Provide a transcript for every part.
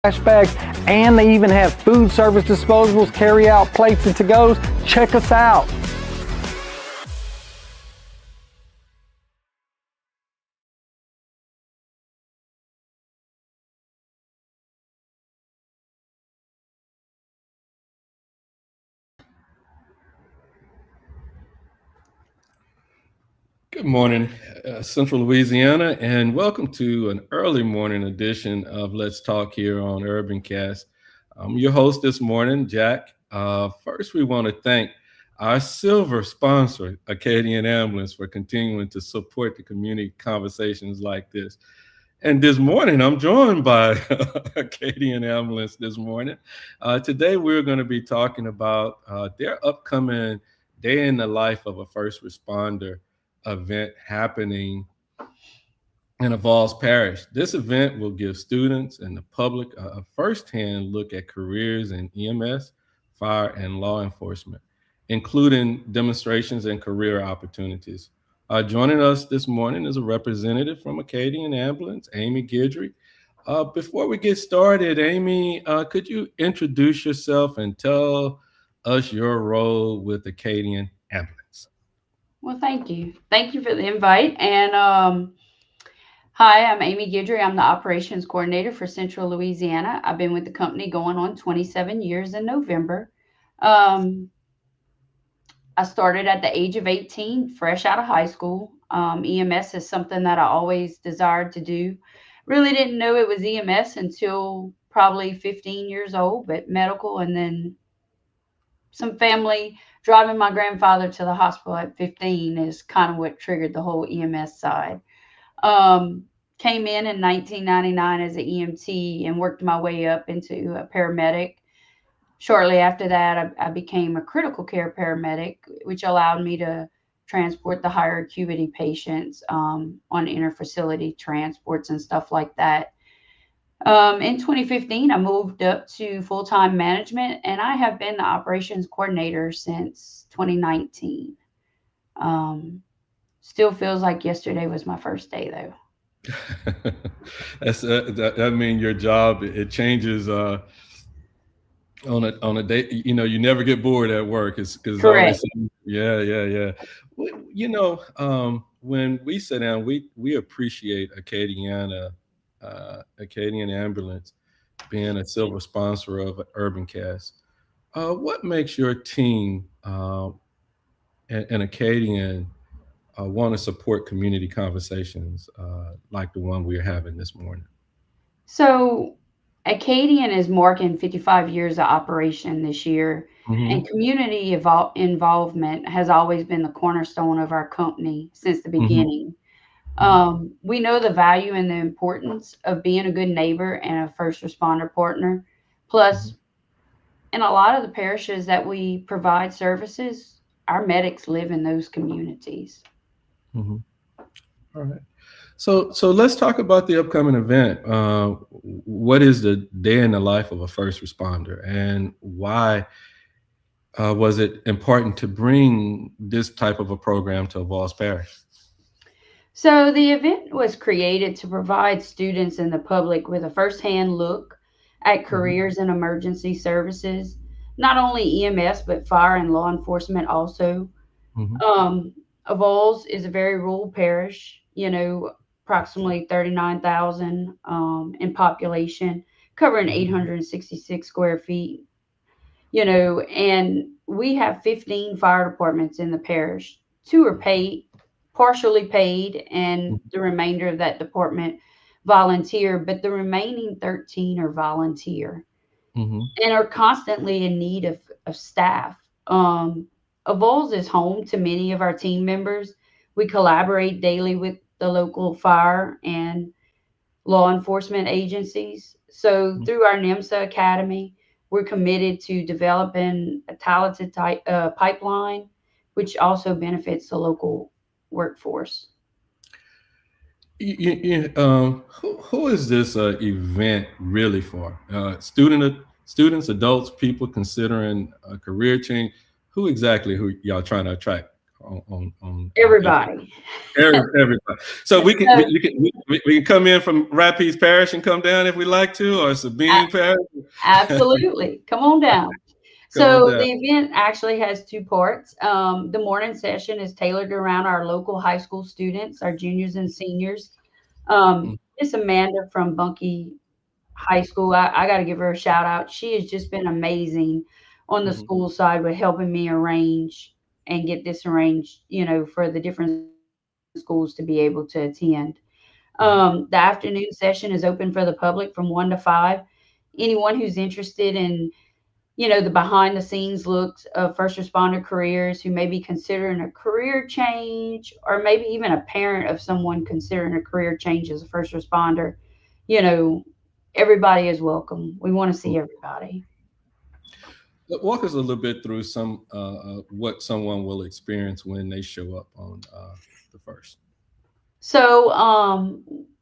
trash bags, and they even have food service disposables, carry out plates and to-goes. Check us out. Good morning, Central Louisiana, and welcome to an early morning edition of Let's Talk here on UrbanCast. I'm your host this morning, Jack. First, we want to thank our silver sponsor, Acadian Ambulance, for continuing to support the community conversations like this. And this morning, I'm joined by Acadian Ambulance this morning. Today, we're going to be talking about their upcoming Day in the Life of a First Responder event happening in Avoyelles Parish. This event will give students and the public a firsthand look at careers in EMS, fire, and law enforcement, including demonstrations and career opportunities. Joining us this morning is a representative from Acadian Ambulance, Amy Guidry. Before we get started, Amy, could you introduce yourself and tell us your role with Acadian Ambulance? Well, thank you. Thank you for the invite. And hi, I'm Amy Guidry. I'm the operations coordinator for Central Louisiana. I've been with the company going on 27 years in November. Um, I started at the age of 18, fresh out of high school. EMS is something that I always desired to do. Really didn't know it was EMS until probably 15 years old, but medical and then some family driving my grandfather to the hospital at 15 is kind of what triggered the whole EMS side. Came in 1999 as an EMT and worked my way up into a paramedic. Shortly after that, I became a critical care paramedic, which allowed me to transport the higher acuity patients on interfacility transports and stuff like that. In 2015, I moved up to full time management, and I have been the operations coordinator since 2019. Um, Still feels like yesterday was my first day, though. I mean, your job it changes on a day. You know, you never get bored at work. It's because always, Correct. yeah. When we sit down, we appreciate Acadian Ambulance being a silver sponsor of UrbanCast. What makes your team and Acadian want to support community conversations like the one we're having this morning? So, Acadian is marking 55 years of operation this year, and Hmm. community involvement has always been the cornerstone of our company since the Hmm. beginning. We know the value and the importance of being a good neighbor and a first responder partner. Hmm. Plus, in a lot of the parishes that we provide services, our medics live in those communities. Hmm. All right. So let's talk about the upcoming event. What is the day in the life of a first responder, and why was it important to bring this type of a program to Avoyelles Parish? So, the event was created to provide students and the public with a firsthand look at Hmm. careers in emergency services, not only EMS, but fire and law enforcement also. Hmm. Avoyelles is a very rural parish, approximately 39,000 in population, covering 866 square feet, and we have 15 fire departments in the parish. Two are paid, partially paid, and the remainder of that department volunteer, but the remaining 13 are volunteer Hmm. and are constantly in need of staff. Avoyelles is home to many of our team members. We collaborate daily with the local fire and law enforcement agencies. So through our NIMSA Academy, we're committed to developing a talented pipeline, which also benefits the local workforce. Who is this event really for? Students, adults, people considering a career change. Who exactly who y'all trying to attract on Everybody. everybody. So we can So, we can come in from Rapides Parish and come down if we like to, or Sabine Parish. absolutely. Come on down. Come on So down. the event actually has two parts. The morning session is tailored around our local high school students, our juniors and seniors. Miss Amanda from Bunkie High School, I got to give her a shout out. She has just been amazing on the Mhm, school side with helping me arrange and get this arranged, for the different schools to be able to attend. mhm, The afternoon session is open for the public from 1 to 5. Anyone who's interested in the behind the scenes looks of first responder careers, who may be considering a career change, or maybe even a parent of someone considering a career change as a first responder, you know, everybody is welcome. We want to see mhm. everybody. Walk us a little bit through some what someone will experience when they show up on the first. So,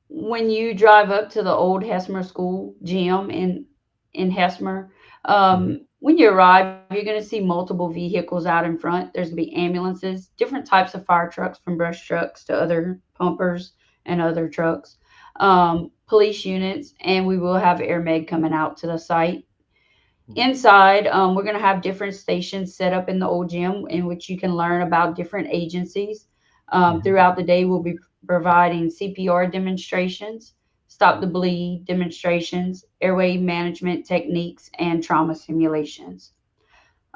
when you drive up to the old Hesmer School gym in Hesmer, Mhm, when you arrive, you're going to see multiple vehicles out in front. There's going to be ambulances, different types of fire trucks, from brush trucks to other pumpers and other trucks, police units, and we will have air med coming out to the site. mhm, Inside, we're going to have different stations set up in the old gym in which you can learn about different agencies. mhm, Throughout the day, we'll be providing CPR demonstrations, stop the bleed demonstrations, airway management techniques, and trauma simulations.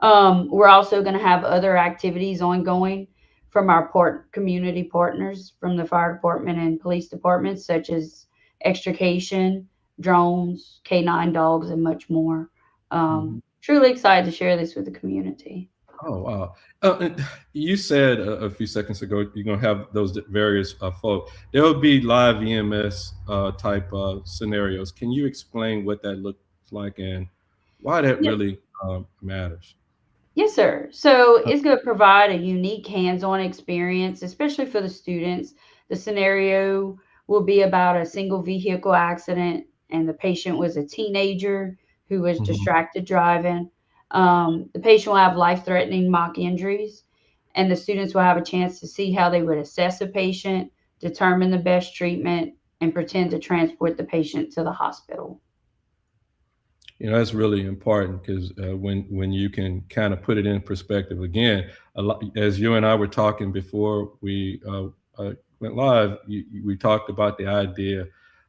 We're also going to have other activities ongoing from our community partners from the fire department and police departments, such as extrication, drones, K9 dogs, and much more. mhm. Truly excited to share this with the community. Oh wow! And you said a few seconds ago you're gonna have those various folk. There will be live EMS type scenarios. Can you explain what that looks like and why that Yes, really matters? yes, sir. So it's going to provide a unique hands-on experience, especially for the students. The scenario will be about a single vehicle accident, and the patient was a teenager who was Mhm, distracted driving. The patient will have life-threatening mock injuries, and the students will have a chance to see how they would assess a patient, determine the best treatment, and pretend to transport the patient to the hospital. That's really important because when you can kind of put it in perspective again, a lot, as you and I were talking before we went live, we talked about the idea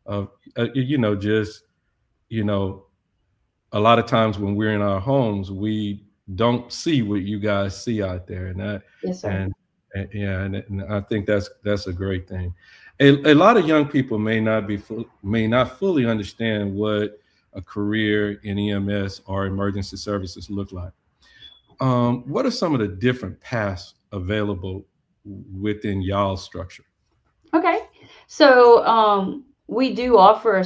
of just you know a lot of times when we're in our homes, we don't see what you guys see out there, Yes, sir. and, yeah, and I think that's a great thing. A lot of young people may not fully understand what a career in EMS or emergency services look like. What are some of the different paths available within y'all structure? Okay. So we do offer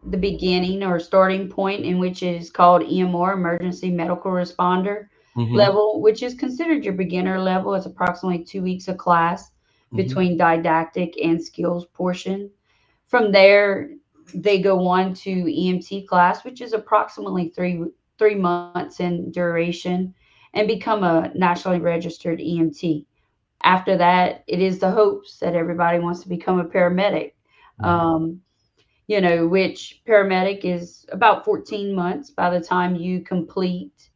the beginning or starting point, in which is called EMR, Emergency Medical Responder Hmm. level, which is considered your beginner level. It's approximately 2 weeks of class Hmm. between didactic and skills portion. From there, they go on to EMT class, which is approximately three months in duration, and become a nationally registered EMT. After that, it is the hopes that everybody wants to become a paramedic. Hmm. Um, which paramedic is about 14 months by the time you complete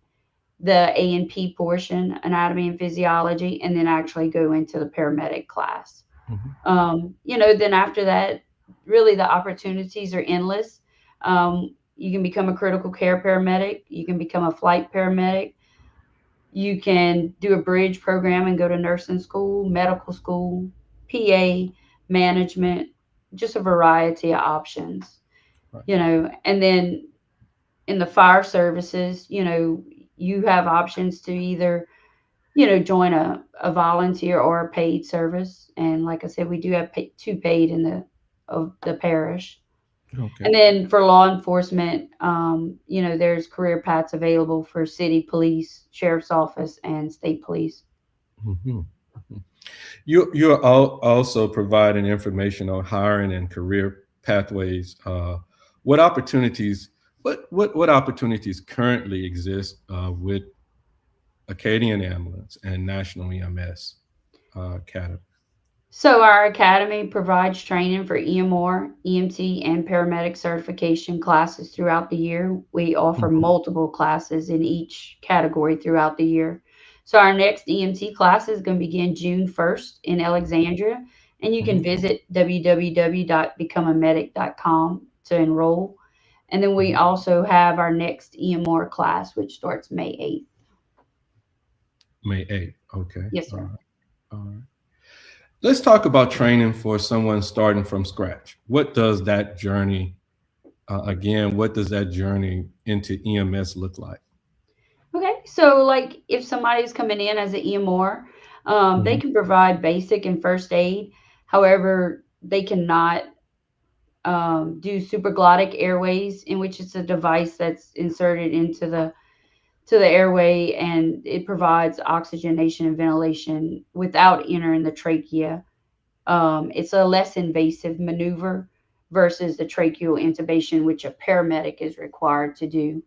the A&P portion, anatomy and physiology, and then actually go into the paramedic class. Hmm. Then after that, really the opportunities are endless. You can become a critical care paramedic, you can become a flight paramedic, you can do a bridge program and go to nursing school, medical school, PA, management, just a variety of options, Right. And then in the fire services, you have options to either, join a volunteer or a paid service. And like I said, we do have two paid in the parish. Okay. And then for law enforcement, there's career paths available for city police, sheriff's office, and state police. Hmm. You're also providing information on hiring and career pathways. What opportunities what opportunities currently exist with Acadian Ambulance and National EMS? Academy? So our academy provides training for EMR, EMT, and paramedic certification classes throughout the year. We offer Mhm. multiple classes in each category throughout the year. So our next EMT class is going to begin June 1st in Alexandria, and you can Mhm. visit www.becomeamedic.com to enroll. And then we Mhm. also have our next EMR class, which starts May 8th. May 8th. Okay. Yes, All sir. right. All right. Let's talk about training for someone starting from scratch. What does that journey, again, what does that journey into EMS look like? Okay, so like if somebody's coming in as an EMR, they Mhm. can provide basic and first aid. However, they cannot do supraglottic airways, in which it's a device that's inserted into the airway, and it provides oxygenation and ventilation without entering the trachea. It's a less invasive maneuver versus the tracheal intubation, which a paramedic is required to do.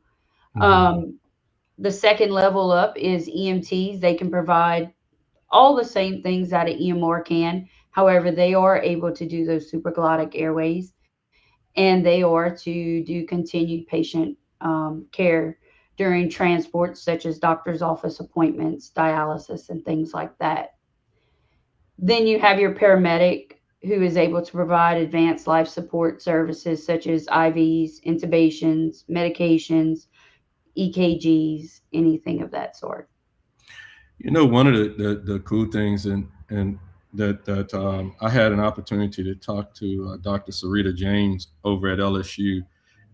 Mhm. Um, the second level up is EMTs. They can provide all the same things that an EMR can. However, they are able to do those supraglottic airways, and they are to do continued patient care during transports such as doctor's office appointments, dialysis, and things like that. Then you have your paramedic who is able to provide advanced life support services such as IVs, intubations, medications, EKGs, anything of that sort. One of the cool things, and that I had an opportunity to talk to Dr. Sarita James over at LSU,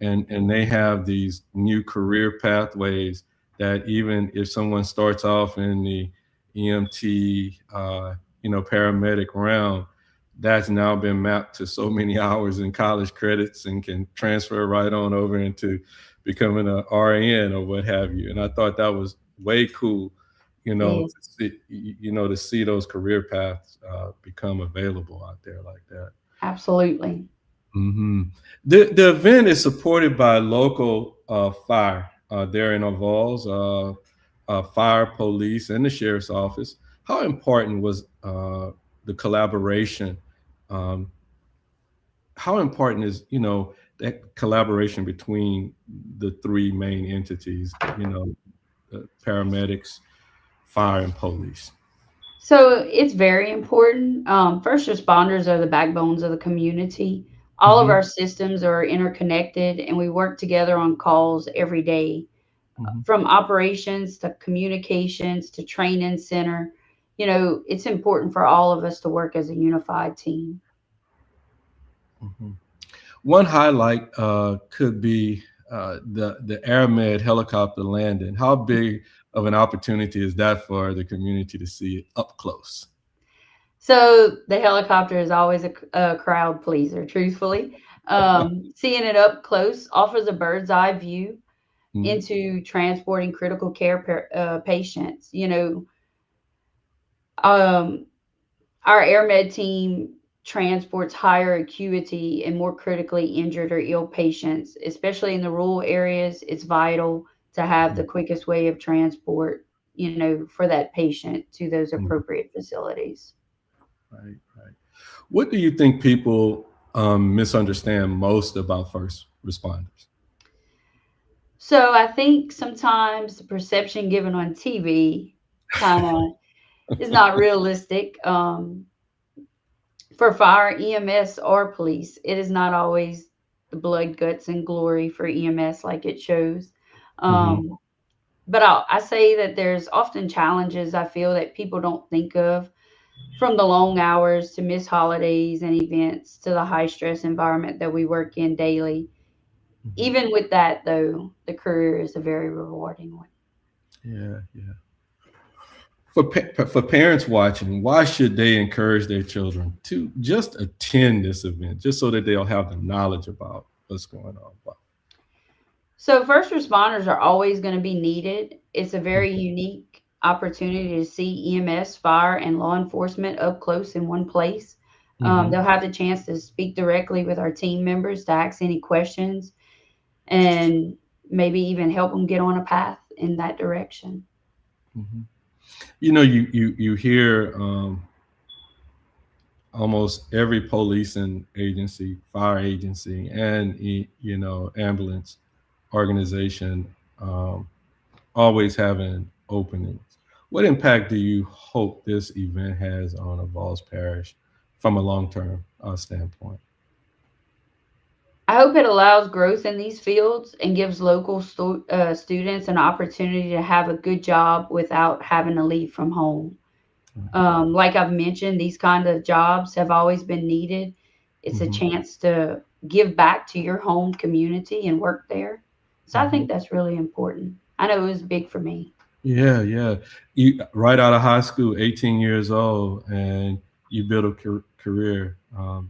and they have these new career pathways that even if someone starts off in the EMT, paramedic realm, that's now been mapped to so many hours in college credits and can transfer right on over into becoming a RN or what have you. And I thought that was way cool, Yes, to see those career paths become available out there like that. absolutely. hmm the event is supported by local fire there in Avoyelles, fire, police, and the sheriff's office. How important was the collaboration? Um, how important is that collaboration between the three main entities? Paramedics, fire, and police. So it's very important. First responders are the backbones of the community. All of hmm our systems are interconnected and we work together on calls every day, hmm from operations to communications to training center. It's important for all of us to work as a unified team. hmm One highlight could be the AirMed helicopter landing. How big of an opportunity is that for the community to see it up close? So the helicopter is always a crowd pleaser, truthfully. Seeing it up close offers a bird's eye view Mhm, into transporting critical care patients. Um, our AirMed team transports higher acuity and more critically injured or ill patients, especially in the rural areas. It's vital to have mhm, the quickest way of transport, for that patient to those mhm. appropriate facilities. Right, right. What do you think people misunderstand most about first responders? So I think sometimes the perception given on TV kind of is not realistic. For fire, EMS, or police, it is not always the blood, guts, and glory for EMS like it shows. hmm Um, but I say that there's often challenges I feel that people don't think of, from the long hours to missed holidays and events to the high stress environment that we work in daily. hmm Even with that, though, the career is a very rewarding one. Yeah, yeah. For parents watching, why should they encourage their children to just attend this event, just so that they'll have the knowledge about what's going on? Wow. So first responders are always going to be needed. It's a very unique opportunity to see EMS, fire, and law enforcement up close in one place. hmm They'll have the chance to speak directly with our team members to ask any questions and maybe even help them get on a path in that direction. hmm You hear. almost every policing agency, fire agency, and ambulance organization always having openings. What impact do you hope this event has on Avoyelles Parish from a long-term standpoint? I hope it allows growth in these fields and gives local students an opportunity to have a good job without having to leave from home. Like I've mentioned, these kind of jobs have always been needed. It's a Mhm. chance to give back to your home community and work there. So I Mhm. think that's really important. I know it was big for me. Yeah, yeah. You right out of high school, 18 years old, and you built a career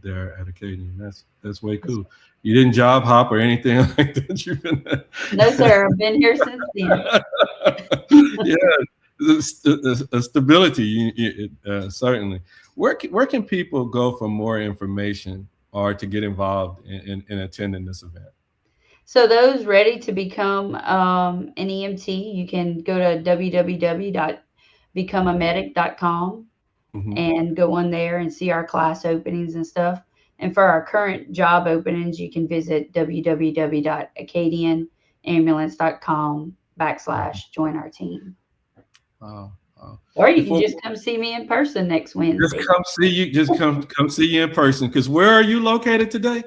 there at Acadian. That's way cool. You didn't job hop or anything like that. You've been No, sir. I've been here since then. yeah, the stability, certainly. Where can people go for more information or to get involved in attending this event? So those ready to become an EMT, you can go to www.becomeamedic.com Hmm. and go on there and see our class openings and stuff. And for our current job openings, you can visit www.acadianambulance.com/join our team. Wow, wow. Or you can Before just come see me in person next just Wednesday. come see you, just come see you in person. Because where are you located today?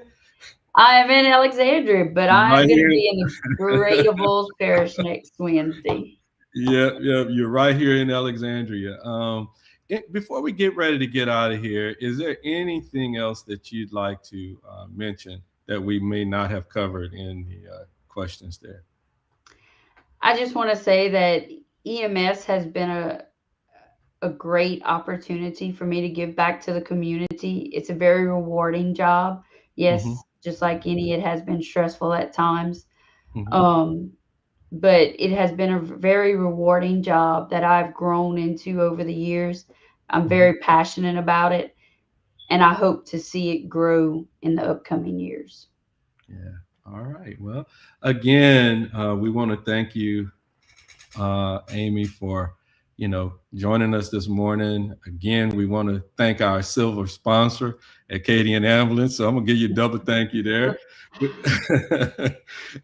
I am in Alexandria, but I'm Right going to here. be in the great Avoyelles Parish next Wednesday. Yeah, yeah, you're right here in Alexandria. Before we get ready to get out of here, is there anything else that you'd like to mention that we may not have covered in the questions there? I just want to say that EMS has been a great opportunity for me to give back to the community. It's a very rewarding job. Hmm. Yes, just like any, it has been stressful at times. Hmm. Um, but it has been a very rewarding job that I've grown into over the years. I'm Hmm. very passionate about it, and I hope to see it grow in the upcoming years. Yeah. All right. Well, again, we want to thank you, Amy, for joining us this morning. Again, we want to thank our silver sponsor, Acadian Ambulance. So I'm gonna give you a double thank you there. And we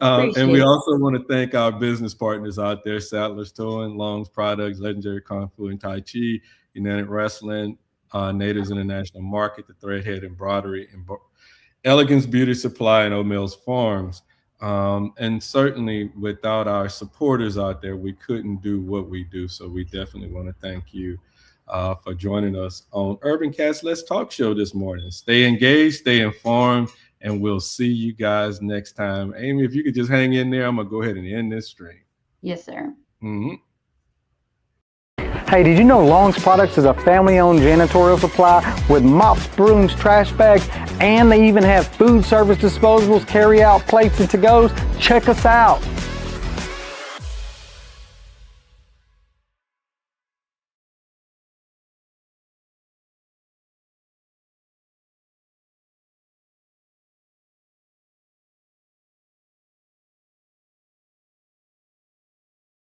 Appreciate it. also want to thank our business partners out there: Sadler's Towing, Long's Products, Legendary Kung Fu and Tai Chi, United Wrestling, Nader's International Market, the Threadhead Embroidery, and Elegance Beauty Supply, and O'Mills Farms. And certainly without our supporters out there, we couldn't do what we do. So we definitely want to thank you for joining us on UrbanCast Let's Talk Show this morning. Stay engaged, stay informed, and we'll see you guys next time. Amy, if you could just hang in there, I'm going to go ahead and end this stream. Yes, sir. Mm-hmm. Hey, did you know Long's Products is a family-owned janitorial supply with mops, brooms, trash bags, and they even have food service disposables, carry-out plates, and to-goes? Check us out.